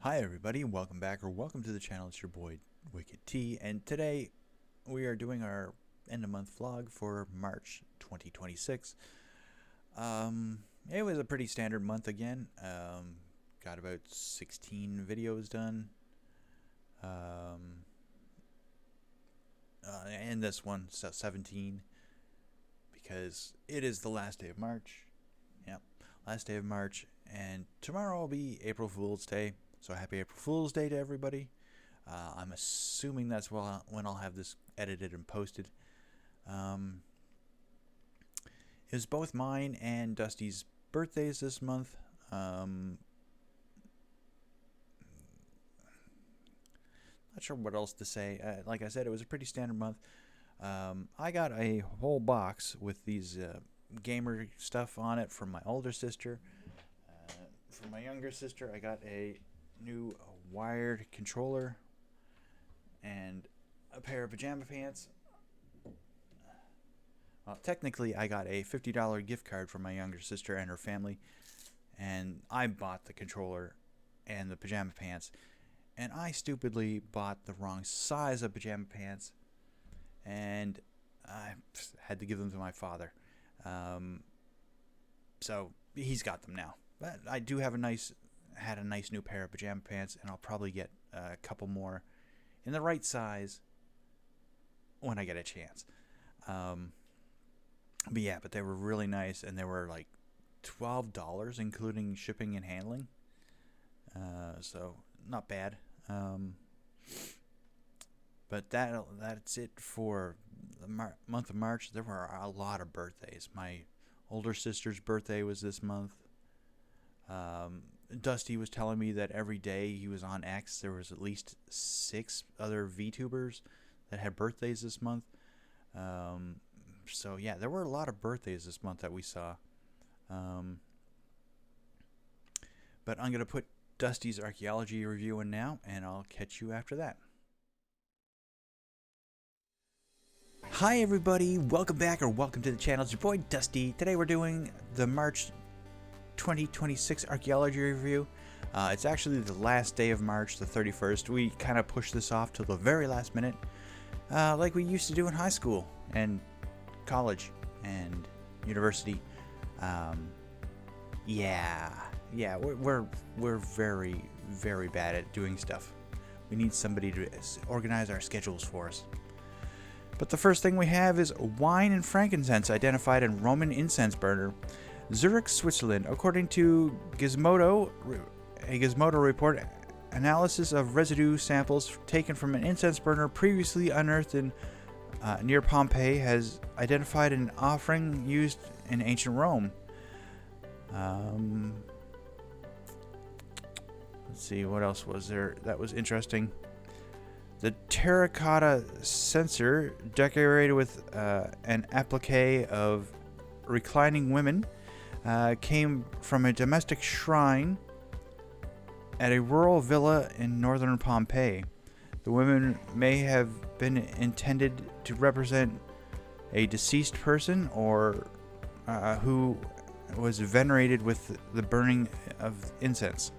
Hi everybody, welcome back or welcome to the channel. It's your boy Wicked T, and today we are doing our end of month vlog for March 2026. It was a pretty standard month again. Got about 16 videos done. And this one, so 17, because it is the last day of March. Yep, last day of March, and tomorrow will be April Fool's Day. So happy April Fool's Day to everybody. I'm assuming that's when I'll have this edited and posted. It was both mine and Dustee's birthdays this month. Not sure what else to say. Like I said, it was a pretty standard month. I got a whole box with these gamer stuff on it from my older sister. For my younger sister, I got a new wired controller and a pair of pajama pants. Well, technically I got a $50 gift card from my younger sister and her family, and I bought the controller and the pajama pants, and I stupidly bought the wrong size of pajama pants, and I had to give them to my father. So he's got them now, but I do have had a nice new pair of pajama pants, and I'll probably get a couple more in the right size when I get a chance. But they were really nice, and they were like $12 including shipping and handling, so not bad. But that's it for the month of March. There were a lot of birthdays. My older sister's birthday was this month. Dustee was telling me that every day he was on X, there was at least 6 other VTubers that had birthdays this month. So yeah, there were a lot of birthdays this month that we saw. But I'm going to put Dustee's archaeology review in now, and I'll catch you after that. Hi everybody, welcome back or welcome to the channel. It's your boy Dustee. Today we're doing the March 2026 archaeology review. It's actually the last day of March, the 31st. We kind of pushed this off till the very last minute, like we used to do in high school and college and university. We're very, very bad at doing stuff. We need somebody to organize our schedules for us. But the first thing we have is wine and frankincense identified in Roman incense burner, Zurich, Switzerland. According to Gizmodo, a Gizmodo report, analysis of residue samples taken from an incense burner previously unearthed in near Pompeii has identified an offering used in ancient Rome. Let's see, what else was there that was interesting. The terracotta censer, decorated with an applique of reclining women, came from a domestic shrine at a rural villa in northern Pompeii. The women may have been intended to represent a deceased person or who was venerated with the burning of incense.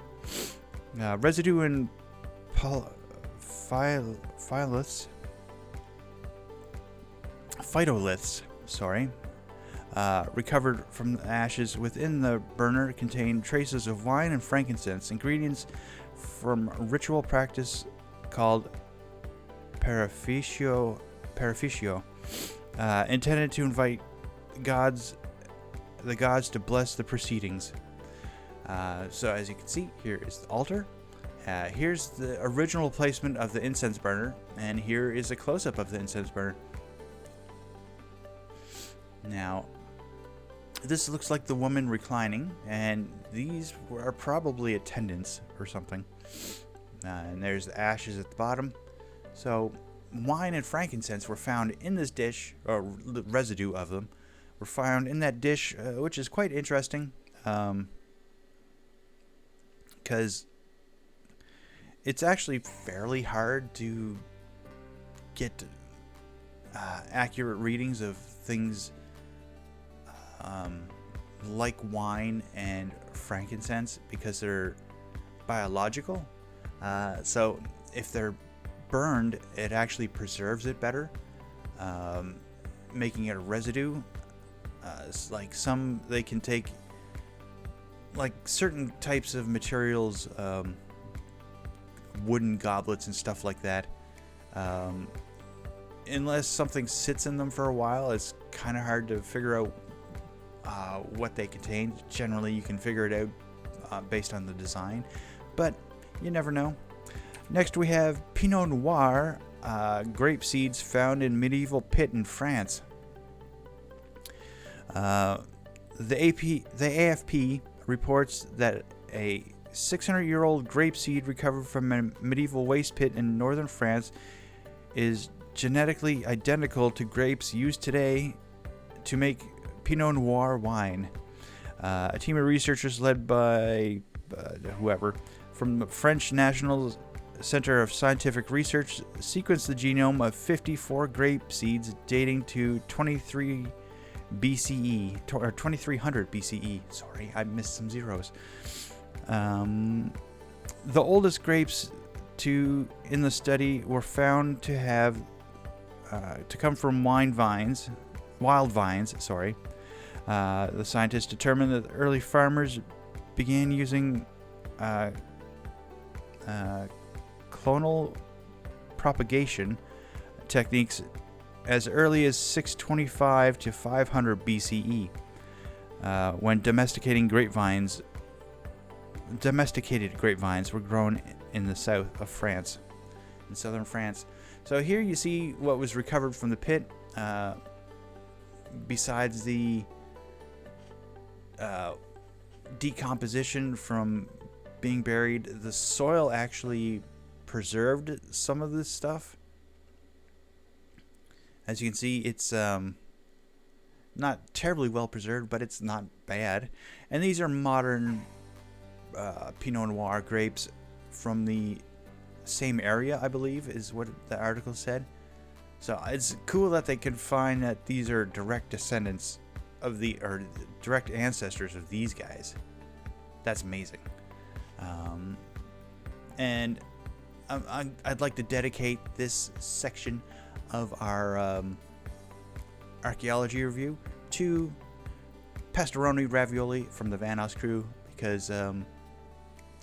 Residue in phytoliths, recovered from the ashes within the burner contained traces of wine and frankincense, ingredients from ritual practice called parificio, intended to invite the gods to bless the proceedings. So as you can see, here is the altar. Here's the original placement of the incense burner, and here is a close-up of the incense burner. Now, this looks like the woman reclining, and these are probably attendants or something. And there's the ashes at the bottom. So, wine and frankincense were found in this dish, or the residue of them were found in that dish, which is quite interesting, because it's actually fairly hard to get accurate readings of things like wine and frankincense because they're biological. So if they're burned, it actually preserves it better, making it a residue. It's like they can take like certain types of materials, wooden goblets and stuff like that. Unless something sits in them for a while, it's kind of hard to figure out what they contain. Generally, you can figure it out based on the design, but you never know. Next, we have Pinot Noir, grape seeds found in medieval pit in France. The AFP reports that a 600-year-old grape seed recovered from a medieval waste pit in northern France is genetically identical to grapes used today to make Pinot Noir wine. A team of researchers led by whoever from the French National Center of Scientific Research sequenced the genome of 54 grape seeds dating to 23 BCE, or 2300 BCE. Sorry, I missed some zeros. The oldest grapes in the study were found to have to come from wild vines. The scientists determined that early farmers began using clonal propagation techniques as early as 625 to 500 BCE, when domesticated grapevines were grown in the south of France, in southern France. So here you see what was recovered from the pit. Besides the decomposition from being buried, the soil actually preserved some of this stuff. As you can see, it's not terribly well preserved, but it's not bad. And these are modern Pinot Noir grapes from the same area, I believe, is what the article said. So it's cool that they can find that these are direct descendants of or direct ancestors of these guys. That's amazing. And I'd like to dedicate this section of our archaeology review to Pastoroni Ravioli from the Van House crew, because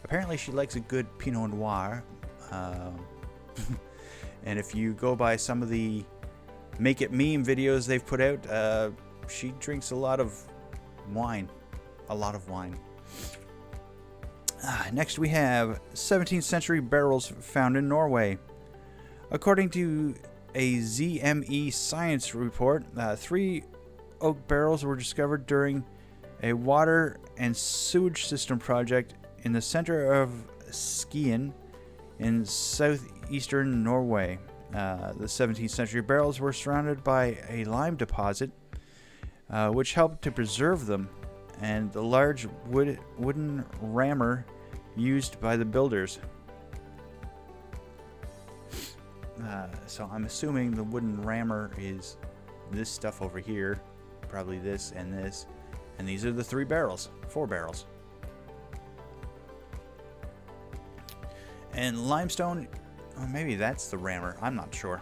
apparently she likes a good Pinot Noir. And if you go by some of the Make It Meme videos they've put out, she drinks a lot of wine. Next we have 17th century barrels found in Norway. According to a ZME science report, 3 oak barrels were discovered during a water and sewage system project in the center of Skien in southeastern Norway. The 17th century barrels were surrounded by a lime deposit, which helped to preserve them, and the large wooden rammer used by the builders. So I'm assuming the wooden rammer is this stuff over here, probably this, and these are the 4 barrels. And limestone, maybe that's the rammer, I'm not sure.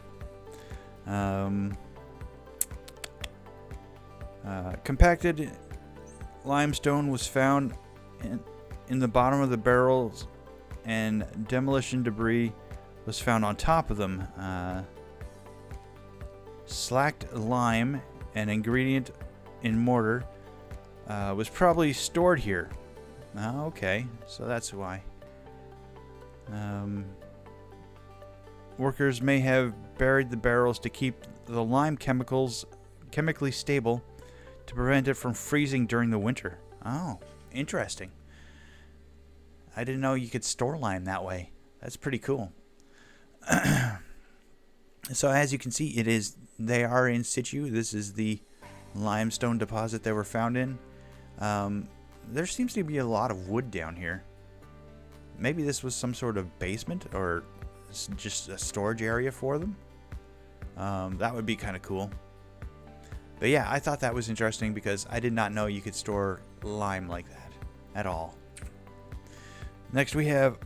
Compacted limestone was found in the bottom of the barrels, and demolition debris was found on top of them. Slacked lime, an ingredient in mortar, was probably stored here. Okay, so that's why. Workers may have buried the barrels to keep the lime chemically stable to prevent it from freezing during the winter. Oh, interesting. I didn't know you could store lime that way. That's pretty cool. So as you can see, they are in situ. This is the limestone deposit they were found in. There seems to be a lot of wood down here. Maybe this was some sort of basement or just a storage area for them. That would be kind of cool. But yeah, I thought that was interesting because I did not know you could store lime like that at all. Next we have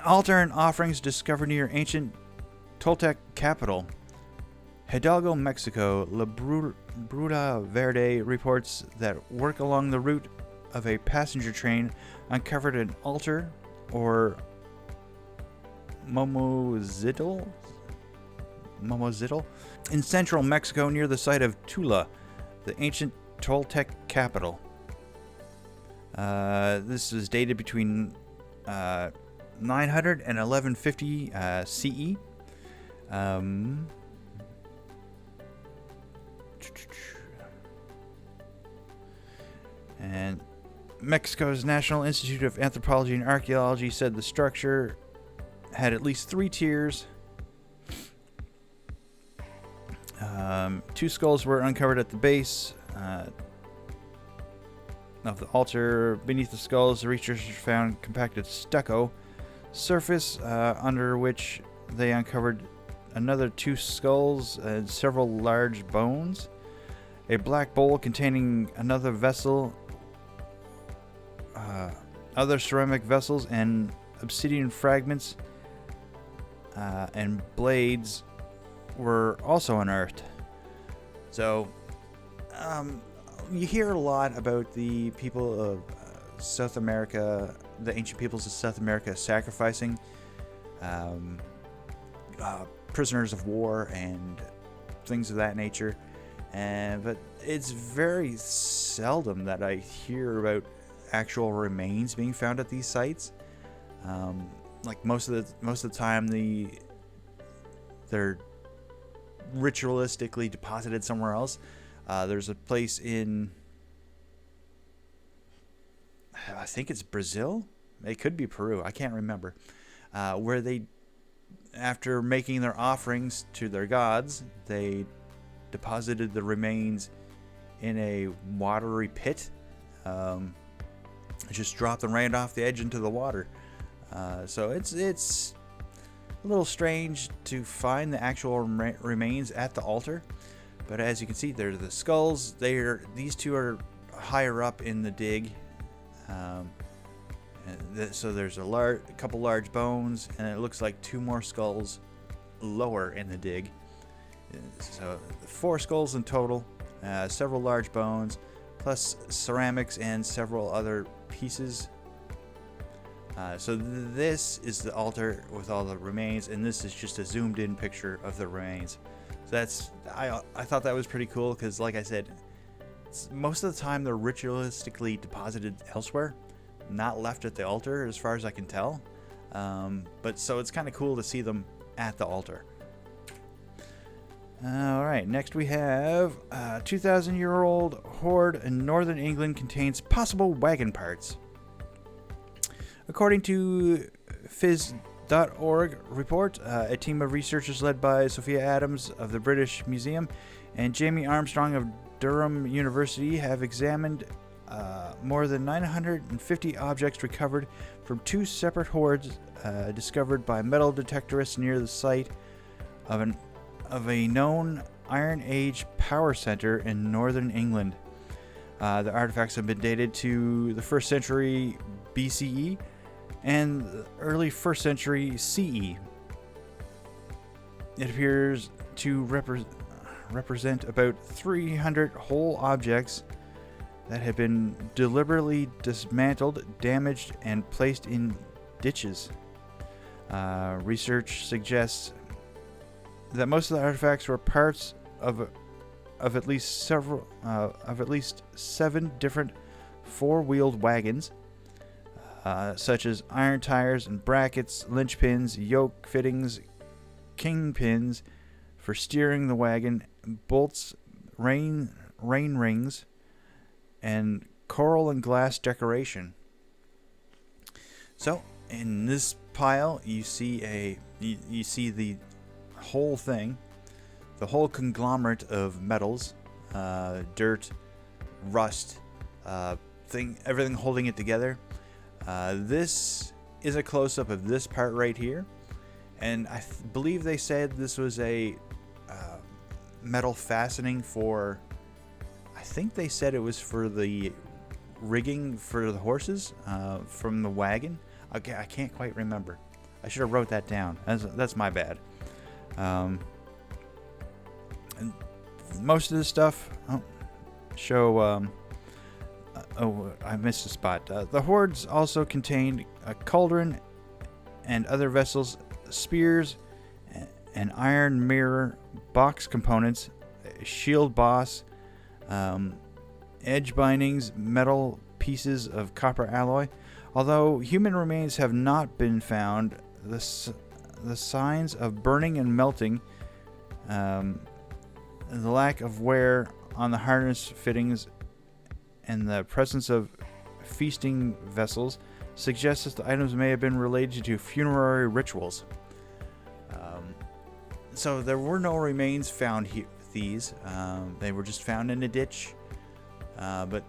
Altar and offerings discovered near ancient Toltec capital. Hidalgo, Mexico. La Bruda Verde reports that work along the route of a passenger train uncovered an altar or momozitl in central Mexico near the site of Tula, the ancient Toltec capital. This is dated between 900 and 1150 CE. And Mexico's National Institute of Anthropology and Archaeology said the structure had at least 3 tiers. 2 skulls were uncovered at the base of the altar. Beneath the skulls, the researchers found compacted stucco surface, under which they uncovered another 2 skulls and several large bones. A black bowl containing another vessel, other ceramic vessels, and obsidian fragments and blades were also unearthed. So, you hear a lot about the people of South America, the ancient peoples of South America, sacrificing prisoners of war and things of that nature. But it's very seldom that I hear about actual remains being found at these sites. Like most of the time, they're ritualistically deposited somewhere else. There's a place in, I think it's Brazil. It could be Peru. I can't remember. Where they, after making their offerings to their gods, they deposited the remains in a watery pit. Just dropped them right off the edge into the water. So it's a little strange to find the actual remains at the altar. But as you can see, there's the skulls. These 2 are higher up in the dig. So there's a couple large bones, and it looks like 2 more skulls lower in the dig. So 4 skulls in total, several large bones, plus ceramics and several other pieces. So this is the altar with all the remains, and this is just a zoomed in picture of the remains. So I thought that was pretty cool, because like I said, most of the time they're ritualistically deposited elsewhere, not left at the altar as far as I can tell. But so it's kind of cool to see them at the altar. Alright, next we have 2,000-year-old hoard in northern England contains possible wagon parts. According to Phys.org report, a team of researchers led by Sophia Adams of the British Museum and Jamie Armstrong of Durham University have examined more than 950 objects recovered from 2 separate hoards discovered by metal detectorists near the site of a known Iron Age power center in northern England. The artifacts have been dated to the 1st century BCE and the early 1st century CE. It appears to represent about 300 whole objects that have been deliberately dismantled, damaged, and placed in ditches. Research suggests that most of the artifacts were parts of at least 7 different 4-wheeled wagons, such as iron tires and brackets, linchpins, yoke fittings, kingpins for steering the wagon, bolts, rain rings, and coral and glass decoration. So in this pile, you see the whole thing, the whole conglomerate of metals, dirt, rust, everything holding it together. This is a close-up of this part right here, and I believe they said this was a metal fastening for, I think they said it was for the rigging for the horses from the wagon. Okay, I can't quite remember. I should have wrote that down. That's my bad. And most of this stuff show. I missed a spot. The hoards also contained a cauldron and other vessels, spears, an iron mirror, box components, a shield boss, edge bindings, metal pieces of copper alloy. Although human remains have not been found, the signs of burning and melting, the lack of wear on the harness fittings, and the presence of feasting vessels suggests that the items may have been related to funerary rituals. So there were no remains found with these. They were just found in a ditch. But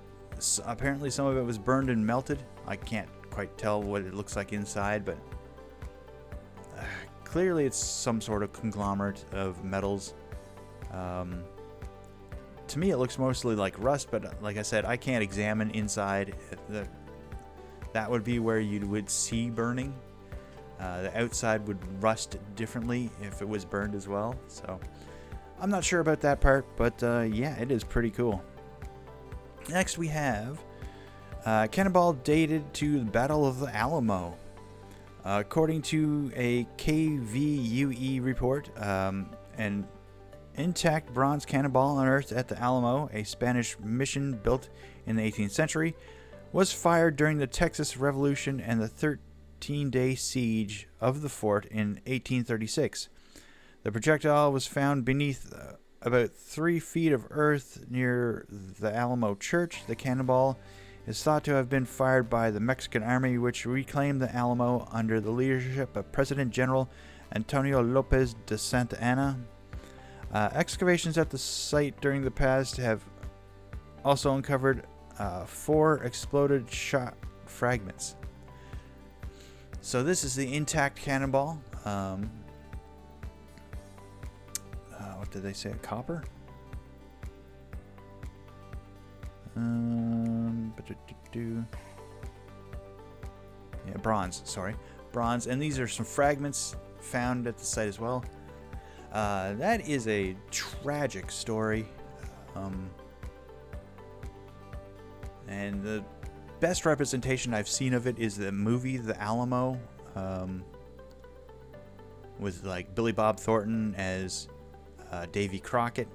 apparently some of it was burned and melted. I can't quite tell what it looks like inside, but clearly it's some sort of conglomerate of metals. To me, it looks mostly like rust, but like I said, I can't examine inside. That would be where you would see burning. The outside would rust differently if it was burned as well. So I'm not sure about that part, but yeah, it is pretty cool. Next we have cannonball dated to the Battle of the Alamo. According to a KVUE report, an intact bronze cannonball unearthed at the Alamo, a Spanish mission built in the 18th century, was fired during the Texas Revolution and the 13-day siege of the fort in 1836. The projectile was found beneath about 3 feet of earth near the Alamo Church. The cannonball is thought to have been fired by the Mexican Army, which reclaimed the Alamo under the leadership of President General Antonio Lopez de Santa Anna. Excavations at the site during the past have also uncovered 4 exploded shot fragments. So this is the intact cannonball. What did they say? Copper? Yeah, bronze. Sorry, bronze. And these are some fragments found at the site as well. That is a tragic story. And the best representation I've seen of it is the movie The Alamo, with like Billy Bob Thornton as Davy Crockett.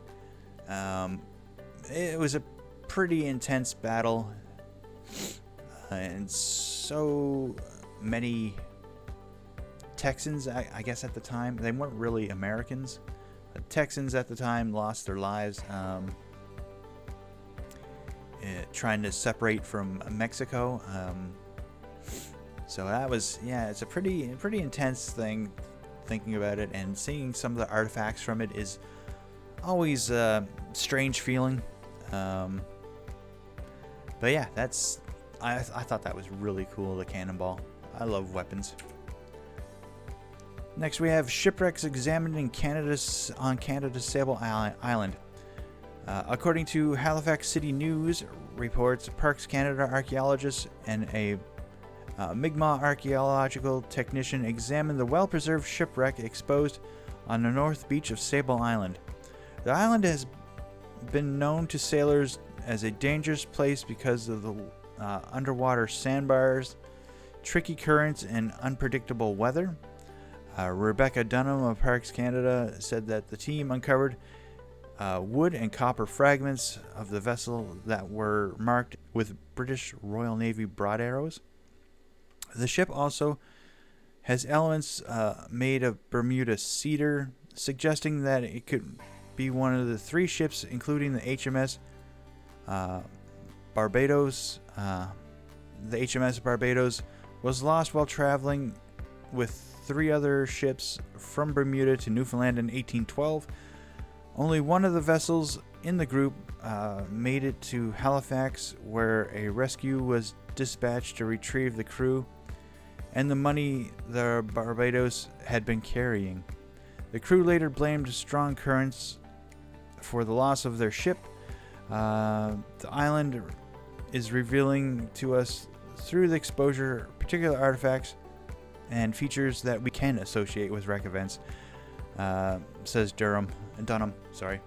It was a pretty intense battle, and so many Texans, I guess at the time, they weren't really Americans. The Texans at the time lost their lives trying to separate from Mexico. So that was, yeah, it's a pretty intense thing thinking about it, and seeing some of the artifacts from it is always a strange feeling. But yeah, I thought that was really cool, the cannonball. I love weapons. Next we have shipwrecks examined in Canada's Sable Island. According to Halifax City News reports, Parks Canada archaeologists and a Mi'kmaq archaeological technician examined the well-preserved shipwreck exposed on the north beach of Sable Island. The island has been known to sailors as a dangerous place because of the underwater sandbars, tricky currents, and unpredictable weather. Rebecca Dunham of Parks Canada said that the team uncovered wood and copper fragments of the vessel that were marked with British Royal Navy broad arrows. The ship also has elements made of Bermuda cedar, suggesting that it could be one of the 3 ships, including the HMS Barbados. The HMS Barbados was lost while traveling with 3 other ships from Bermuda to Newfoundland in 1812. Only one of the vessels in the group made it to Halifax, where a rescue was dispatched to retrieve the crew and the money the Barbados had been carrying. The crew later blamed strong currents for the loss of their ship. The island is revealing to us through the exposure particular artifacts and features that we can associate with wreck events, says Dunham. Sorry.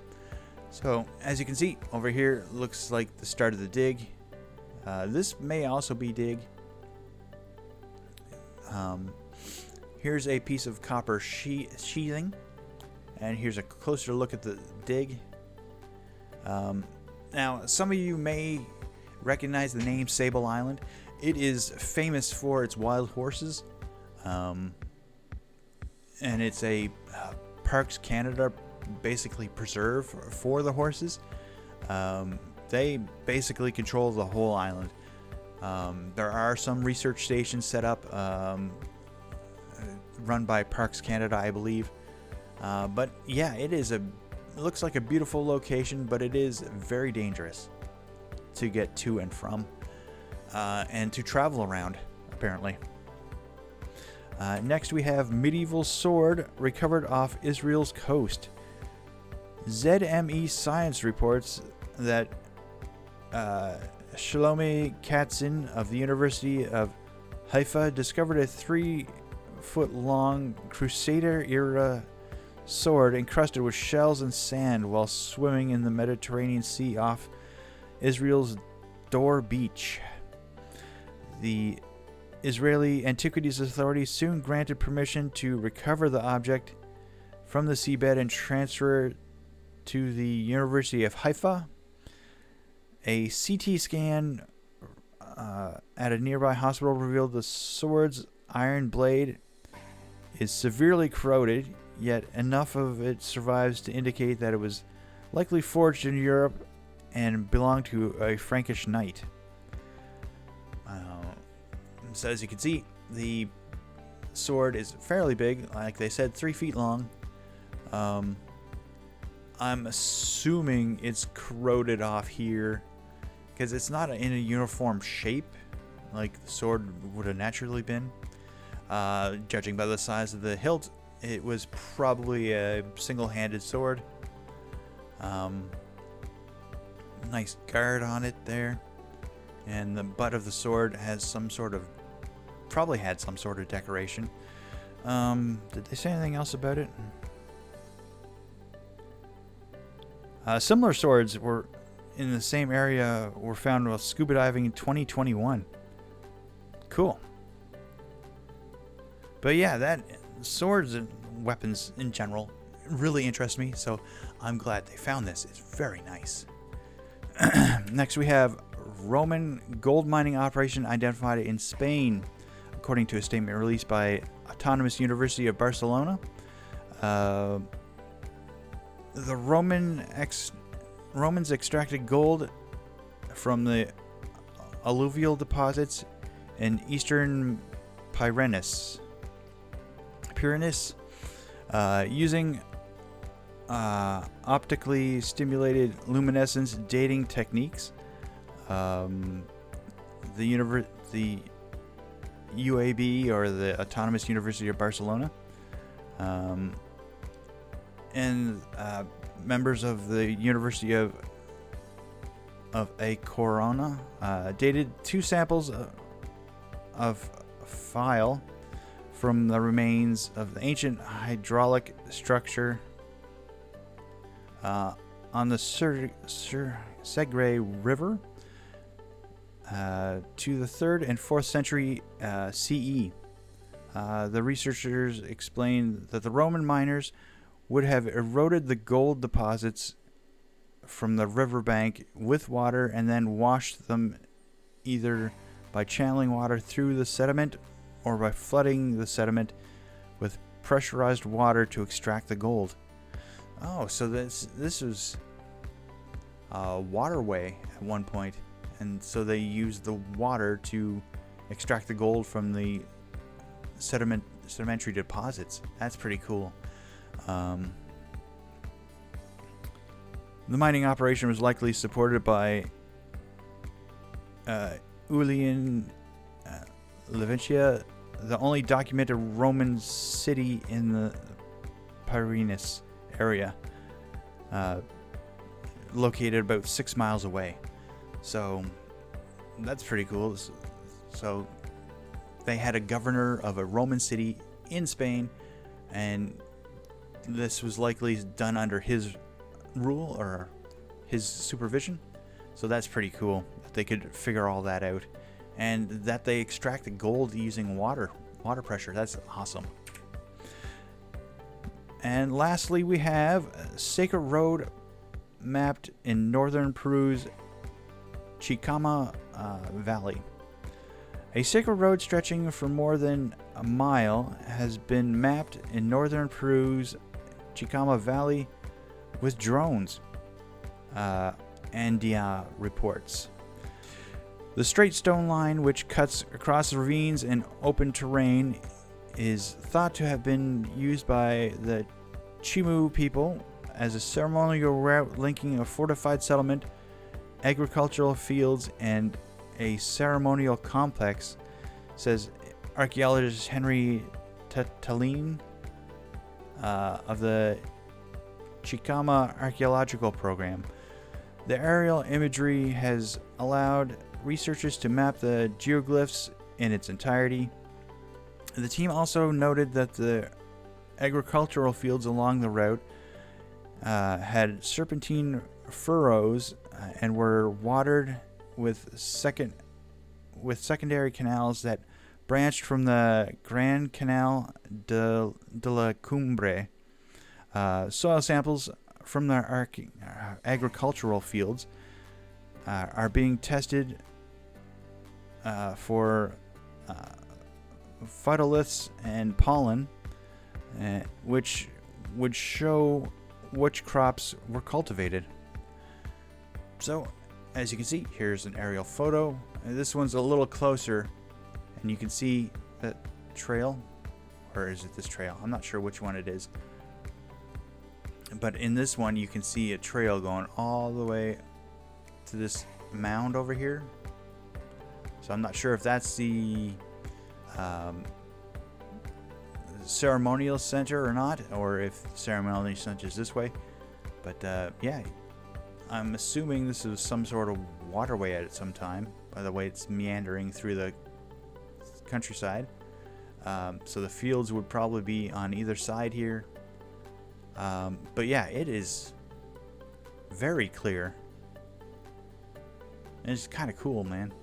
So, as you can see, over here looks like the start of the dig. This may also be dig. Here's a piece of copper sheathing, and here's a closer look at the dig. Now, some of you may recognize the name Sable Island. It is famous for its wild horses, and it's a Parks Canada basically preserve for the horses. They basically control the whole island. There are some research stations set up, run by Parks Canada, I believe. But yeah, it looks like a beautiful location, but it is very dangerous to get to and from, and to travel around, apparently. Next we have medieval sword recovered off Israel's coast. ZME Science reports that Shlomi Katzin of the University of Haifa discovered a 3-foot-long Crusader-era sword encrusted with shells and sand while swimming in the Mediterranean Sea off Israel's Dor Beach. The Israeli Antiquities Authority soon granted permission to recover the object from the seabed and transfer it to the University of Haifa. A CT scan at a nearby hospital revealed the sword's iron blade is severely corroded, yet enough of it survives to indicate that it was likely forged in Europe and belonged to a Frankish knight. So as you can see, the sword is fairly big, like they said, 3 feet long. I'm assuming it's corroded off here because it's not in a uniform shape like the sword would have naturally been. Judging by the size of the hilt, it was probably a single-handed sword. Nice guard on it there, and the butt of the sword has probably had some sort of decoration. Did they say anything else about it? Similar swords were in the same area were found while scuba diving in 2021. Cool. But yeah, that swords and weapons in general really interest me, so I'm glad they found this. It's very nice. Next we have Roman gold mining operation identified in Spain, according to a statement released by Autonomous University of Barcelona. The Romans extracted gold from the alluvial deposits in eastern Pyrenees using optically stimulated luminescence dating techniques. The UAB, or the Autonomous University of Barcelona, and members of the University of A Coruña dated 2 samples of file from the remains of the ancient hydraulic structure on the Segre River to the 3rd and 4th century CE. The researchers explained that the Roman miners would have eroded the gold deposits from the riverbank with water and then washed them either by channeling water through the sediment or by flooding the sediment with pressurized water to extract the gold. Oh, so this was a waterway at one point, and so they used the water to extract the gold from the sedimentary deposits. That's pretty cool. The mining operation was likely supported by Aulien Leventia, the only documented Roman city in the Pyrenees area, located about 6 miles away. So that's pretty cool. So they had a governor of a Roman city in Spain, and this was likely done under his rule or his supervision. So that's pretty cool that they could figure all that out, and that they extracted gold using water pressure. That's awesome. And lastly, we have a sacred road mapped in northern Peru's Chicama Valley. A sacred road stretching for more than a mile has been mapped in northern Peru's Chicama Valley with drones, Andia reports. The straight stone line, which cuts across ravines and open terrain, is thought to have been used by the Chimu people as a ceremonial route linking a fortified settlement, agricultural fields, and a ceremonial complex, says archaeologist Henry Taline of the Chicama Archaeological Program. The aerial imagery has allowed researchers to map the geoglyphs in its entirety. The team also noted that the agricultural fields along the route had serpentine furrows and were watered with secondary canals that branched from the Gran Canal de la Cumbre. Soil samples from the agricultural fields are being tested for phytoliths and pollen, which would show which crops were cultivated. So, as you can see, here's an aerial photo. This one's a little closer, and you can see that trail, or is it this trail? I'm not sure which one it is. But in this one, you can see a trail going all the way to this mound over here. So I'm not sure if that's the ceremonial center or not, or if the ceremonial center is this way. But yeah, I'm assuming this is some sort of waterway at some time, by the way it's meandering through the countryside. So the fields would probably be on either side here. But yeah, it is very clear. And it's kind of cool, man.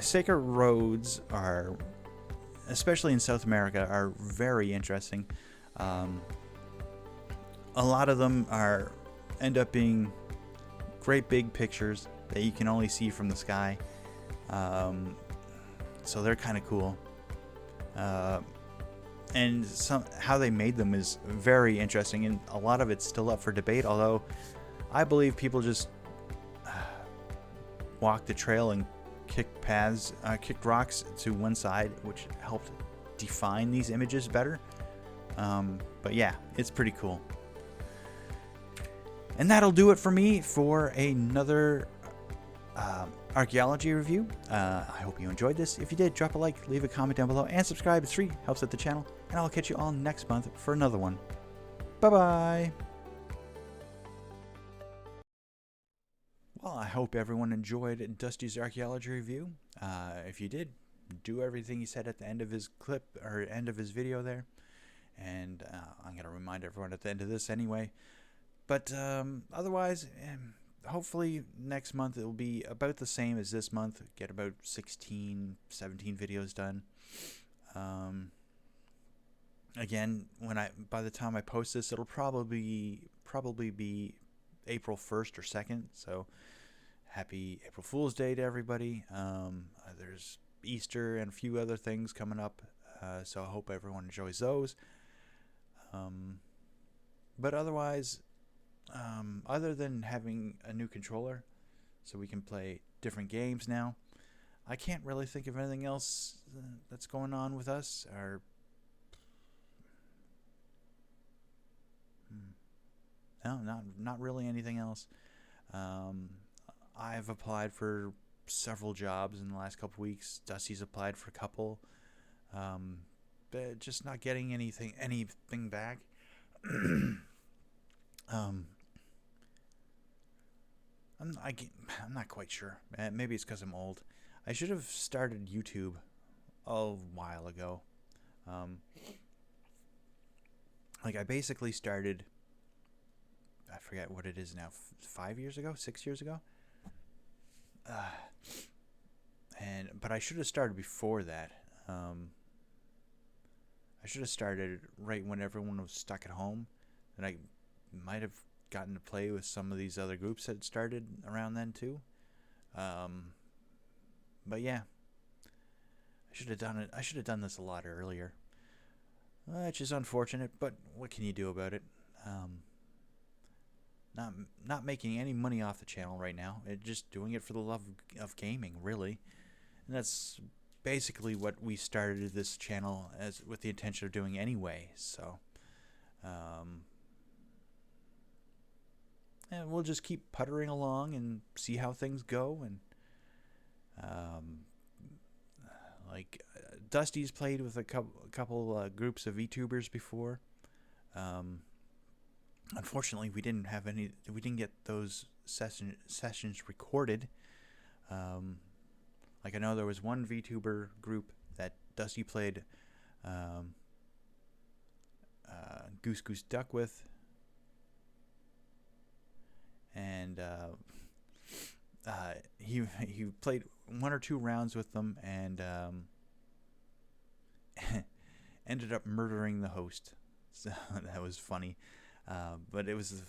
Sacred roads are, especially in South America, are very interesting. A lot of them end up being great big pictures that you can only see from the sky. So they're kind of cool. And how they made them is very interesting, and a lot of it's still up for debate, although I believe people just walked the trail and kicked rocks to one side, which helped define these images better. But yeah, it's pretty cool. And that'll do it for me for another archaeology review. I hope you enjoyed this. If you did, drop a like, leave a comment down below, and subscribe. It's free, helps out the channel, and I'll catch you all next month for another one. Bye-bye. Well, I hope everyone enjoyed Dustee's archaeology review. If you did, do everything he said at the end of his clip, or end of his video there. And I'm going to remind everyone at the end of this anyway. But otherwise, hopefully next month it will be about the same as this month. Get about 16, 17 videos done. Again, by the time I post this, it'll probably be April 1st or 2nd. So happy April Fool's Day to everybody. There's Easter and a few other things coming up. So I hope everyone enjoys those. But otherwise, other than having a new controller so we can play different games now, I can't really think of anything else that's going on with us. No, not really anything else. I've applied for several jobs in the last couple weeks. Dustee's applied for a couple, but just not getting anything back. I'm not quite sure. Maybe it's because I'm old. I should have started YouTube a while ago. Like I basically started, I forget what it is now, 5 years ago, 6 years ago. But I should have started before that. I should have started right when everyone was stuck at home, and I might have gotten to play with some of these other groups that started around then too. But yeah, I should have done it. I should have done this a lot earlier, which is unfortunate. But what can you do about it? Not making any money off the channel right now. Just doing it for the love of gaming, really. And that's basically what we started this channel as, with the intention of doing anyway. So, and we'll just keep puttering along and see how things go. And Dustee's played with a couple groups of VTubers before. Unfortunately, we didn't have any. We didn't get those sessions recorded. Like I know there was one VTuber group that Dustee played Goose Goose Duck with, and he played 1 or 2 rounds with them and ended up murdering the host. So that was funny. But it was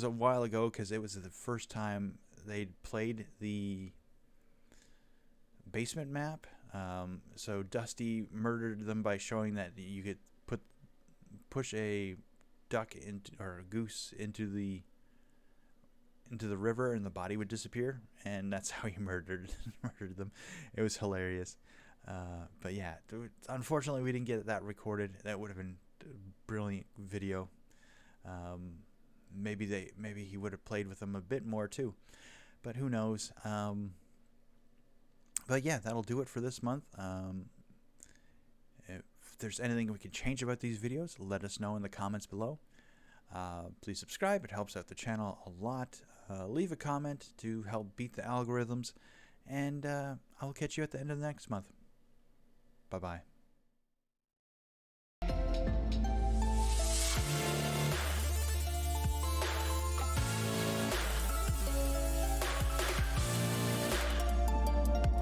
a while ago because it was the first time they'd played the basement map. So Dustee murdered them by showing that you could push a duck or a goose into the river and the body would disappear, and that's how he murdered them. It was hilarious. But yeah, unfortunately we didn't get that recorded. That would have been a brilliant video. Maybe he would have played with them a bit more too, but who knows. But yeah, that'll do it for this month. If there's anything we can change about these videos, let us know in the comments below. Please subscribe. It helps out the channel a lot. Leave a comment to help beat the algorithms, and I'll catch you at the end of the next month. Bye-bye.